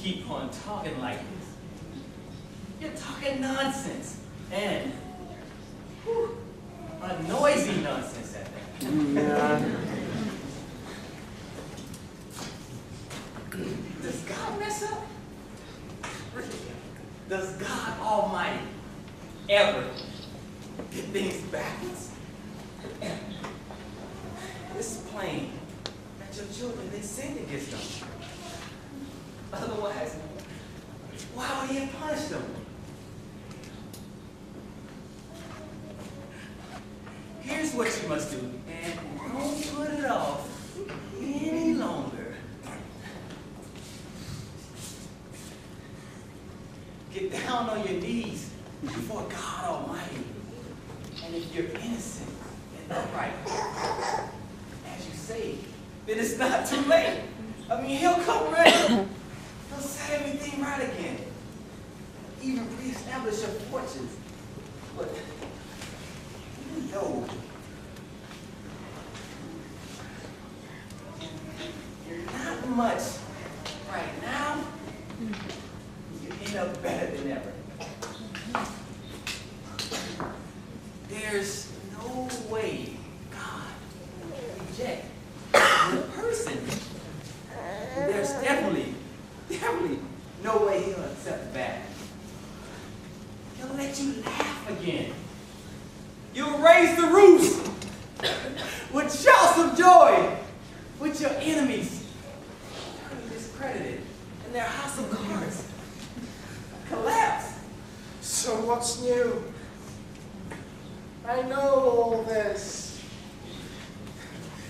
keep on talking like this. You're talking nonsense, and a noisy nonsense at that. Yeah. Does God mess up? Does God Almighty ever get things backwards? It's plain that your children, they sinned against them. Otherwise, why would he have punished them? Here's what you must do, and don't put it off any longer. Get down on your knees before God Almighty. And if you're innocent and upright, as you say, then it's not too late. I mean, he'll come around. He'll set everything right again. Even reestablish your fortunes. But you know, you're not much right now. You end up better than ever. There's no way God will reject the person. There's definitely no way he'll accept that. He'll let you laugh again. You'll raise the roofs with shouts of joy with your enemies. Turning discredited and their house of cards collapse. So what's new? I know all this.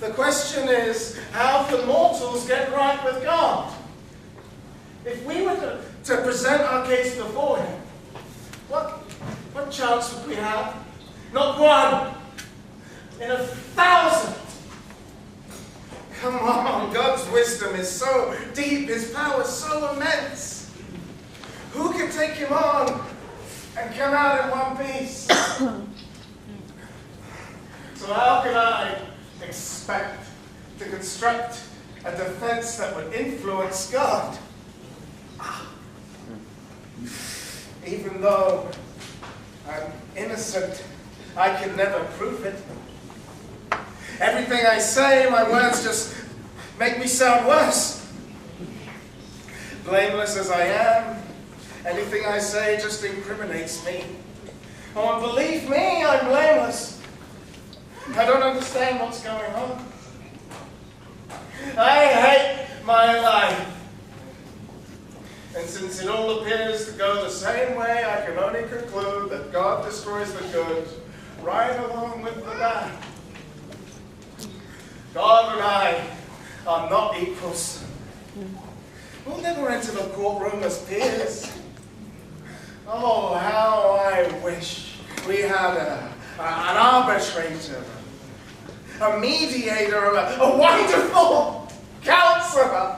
The question is, how can mortals get right with God? If we were to present our case before him, what chance would we have? Not one in 1,000. Come on, God's wisdom is so deep, his power is so immense. Who can take him on and come out in one piece? So how can I expect to construct a defense that would influence God? Even though I'm innocent, I can never prove it. Everything I say, my words just make me sound worse. Blameless as I am, anything I say just incriminates me. Oh, and believe me, I'm blameless. I don't understand what's going on. I hate my life. And since it all appears to go the same way, I can only conclude that God destroys the good right along with the bad. God and I are not equals. We'll never enter the courtroom as peers. Oh, how I wish we had an arbitrator, a mediator, a wonderful counselor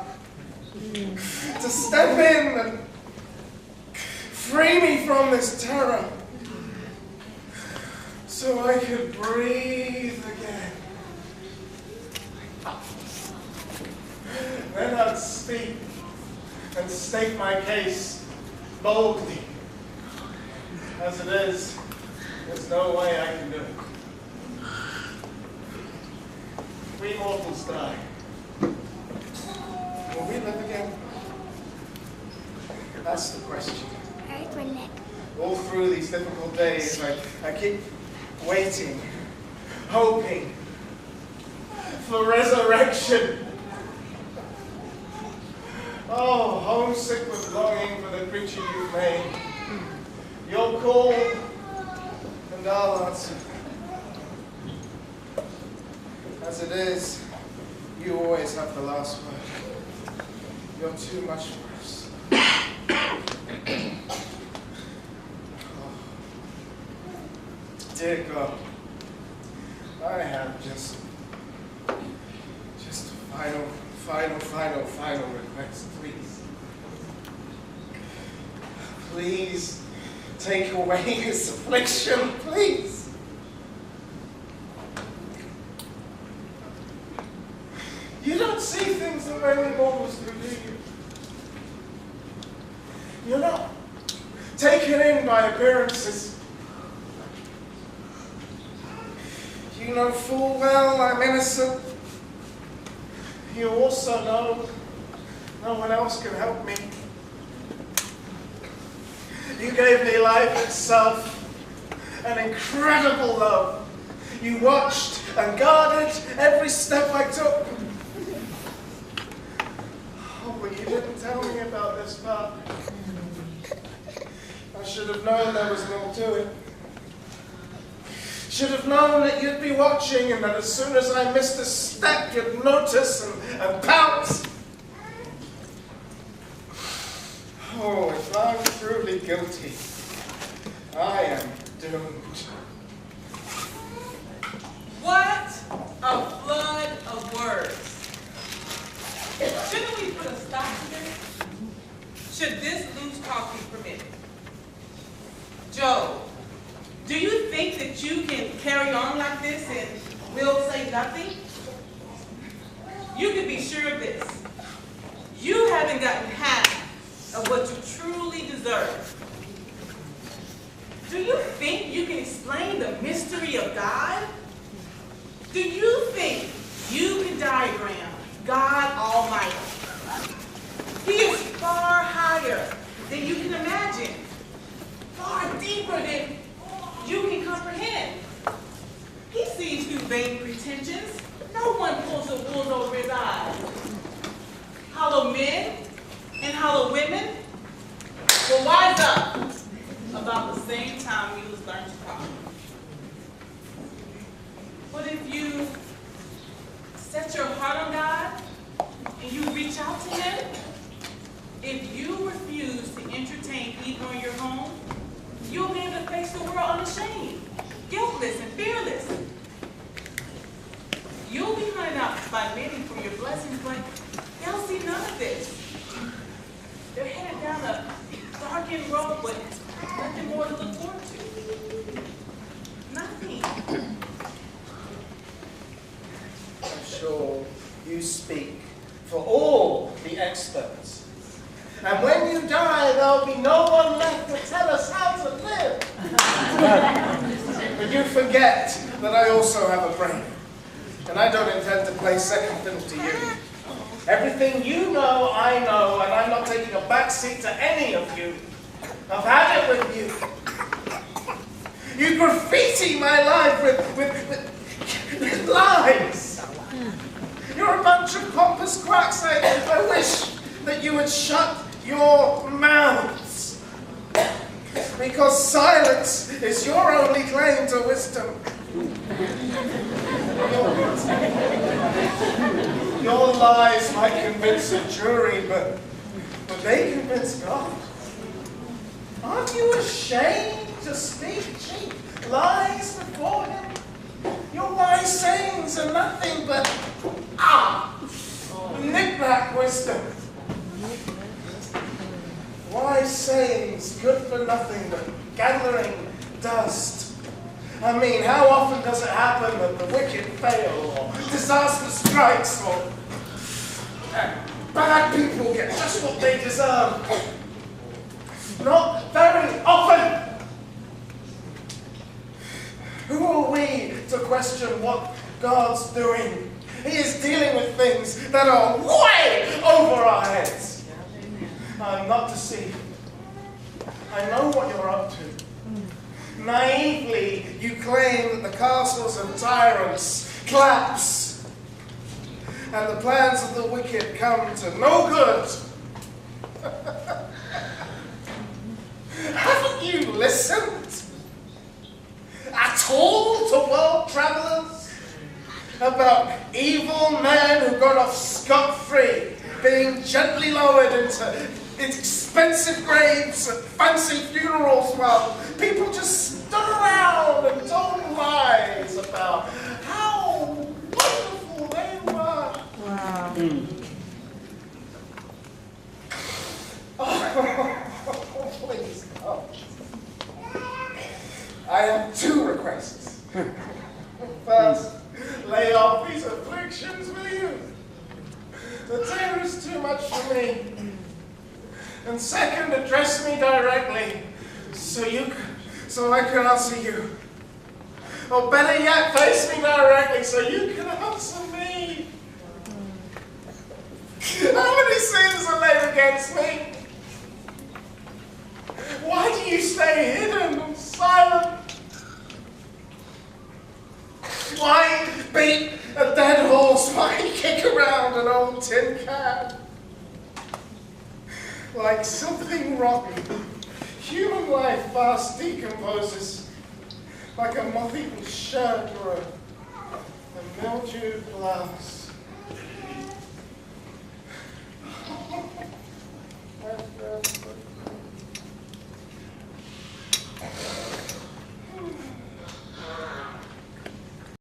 to step in and free me from this terror so I could breathe again. Then I'd speak and state my case boldly. As it is, there's no way I can do it. We mortals die. Will we live again? That's the question. All through these difficult days, I keep waiting, hoping for resurrection. Oh, homesick with longing for the creature you've made. You'll call, and I'll answer. As it is, you always have the last word. You're too much worse. Oh. Dear God, I have just a final request, please. Please take away this affliction, please. You don't see things the way we mortals do, do you? You're not taken in by appearances. You know full well I'm innocent. You also know no one else can help me. You gave me life itself, an incredible love. You watched and guarded every step I took. Oh, but you didn't tell me about this part. I should have known there was more to it. Should have known that you'd be watching and that as soon as I missed a step, you'd notice and pounce. Oh, if I'm truly guilty, I am doomed. What a flood of words. Shouldn't we put a stop to this? Should this loose talk be permitted? Joe, do you think that you can carry on like this and we'll say nothing? You can be sure of this. You haven't gotten half of what you truly deserve. Do you think you can explain the mystery of God? Do you think you can diagram God Almighty? He is far higher than you can imagine, far deeper than you can comprehend. He sees through vain pretensions. No one pulls the wool over his eyes. Hollow men and hollow women will wise up about the same time we was learned to talk. But if you set your heart on God and you reach out to Him, if you refuse to entertain evil in your home, you'll be able to face the world unashamed, guiltless, and fearless. You'll be hunted out by many for your blessings, but they'll see none of this. They're headed down a darkened road with nothing more to look forward to. Nothing. I'm sure you speak for all the experts. And when you die, there'll be no one left to tell us how to live. But you forget that I also have a brain. And I don't intend to play second fiddle to you. Everything you know, I know, and I'm not taking a backseat to any of you. I've had it with you. You graffiti my life with lies. You're a bunch of pompous quacks. I wish that you would shut your mouths. Because silence is your only claim to wisdom. Your lies might convince a jury, but they convince God. Aren't you ashamed to speak cheap lies before Him? Your wise sayings are nothing but knick-knack wisdom. Wise sayings good for nothing but gathering dust. I mean, how often does it happen that the wicked fail, or disaster strikes, or bad people get just what they deserve? Not very often. Who are we to question what God's doing? He is dealing with things that are way over our heads. I'm not deceived. I know what you're up to. Naively, you claim that the castles of tyrants collapse and the plans of the wicked come to no good. Haven't you listened at all to world travelers about evil men who got off scot-free, being gently lowered into expensive graves at fancy funerals while people just stood around and told lies about how wonderful they were? Wow. Oh, please, God. I have two requests. First, lay off these afflictions, will you? The tear is too much for me. And second, address me directly so I can answer you. Or better yet, face me directly so you can answer me. How many sins are laid against me? Why do you stay hidden and silent? Why beat a dead horse? Why kick around an old tin can? Like something rotten, human life fast decomposes, like a moth-eaten shirt or a mildewed blouse.